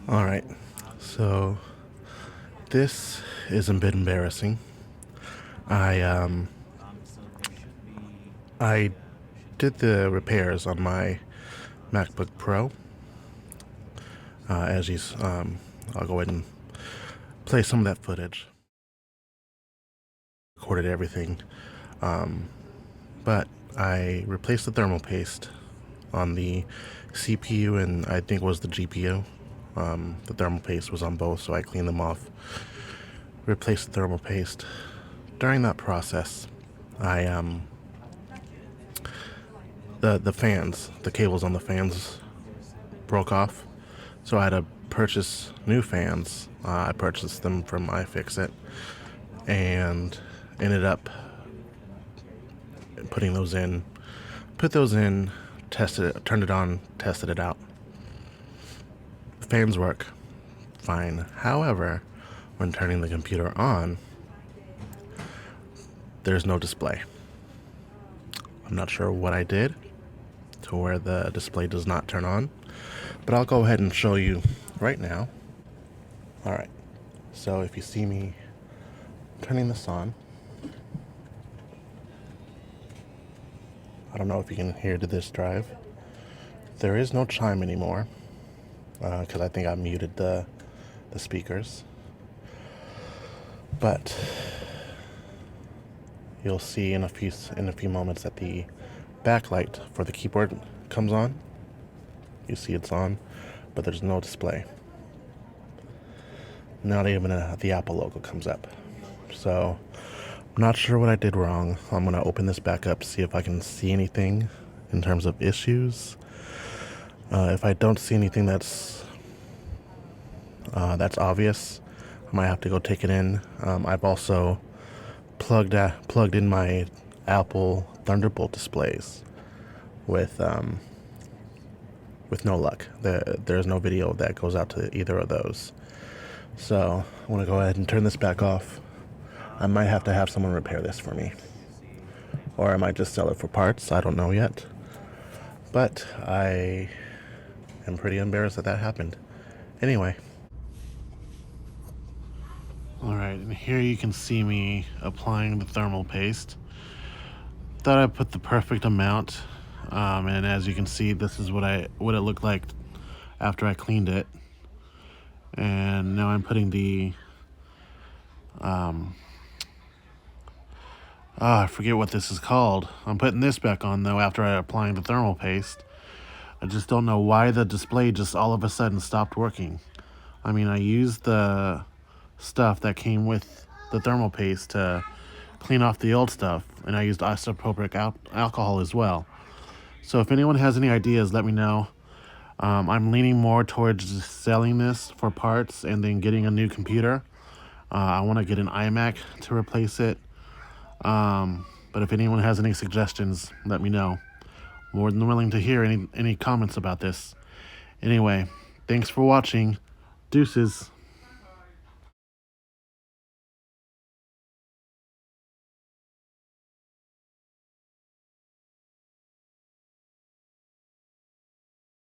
Alright, so this is a bit embarrassing. I um I did the repairs on my MacBook Pro. As you, I'll go ahead and play some of that footage. Recorded everything, um, but I replaced the thermal paste on the CPU and I think it was the GPU. The thermal paste was on both, so I cleaned them off. Replaced the thermal paste. During that process, I the fans, the cables on the fans broke off, so I had to purchase new fans. I purchased them from iFixit and ended up putting those in. Put those in, tested it, turned it on, tested it out. The fans work fine. However, when turning the computer on, there's no display. I'm not sure what I did to where the display does not turn on, but I'll go ahead and show you right now. Alright, so if you see me turning this on, I don't know if you can hear to this drive. There is no chime anymore, because I think I muted the speakers. But you'll see in a few moments that the backlight for the keyboard comes on. You see it's on, but there's no display. Not even the Apple logo comes up. So I'm not sure what I did wrong. I'm gonna open this back up, see if I can see anything in terms of issues. If I don't see anything that's obvious, I might have to go take it in. I've also plugged in my Apple Thunderbolt displays with no luck. There's no video that goes out to either of those. So I want to go ahead and turn this back off. I might have to have someone repair this for me, or I might just sell it for parts. I don't know yet. But I am pretty embarrassed that happened. Anyway. Alright, and here you can see me applying the thermal paste. Thought I put the perfect amount, and as you can see, this is what it looked like after I cleaned it. And now I'm putting the I forget what this is called. I'm putting this back on though after applying the thermal paste. I just don't know why the display just all of a sudden stopped working. I mean, I used the stuff that came with the thermal paste to clean off the old stuff, and I used isopropyl alcohol as well. So if anyone has any ideas, let me know. I'm leaning more towards selling this for parts and then getting a new computer. I want to get an iMac to replace it. But if anyone has any suggestions, let me know. More than willing to hear any comments about this. Anyway, thanks for watching. Deuces.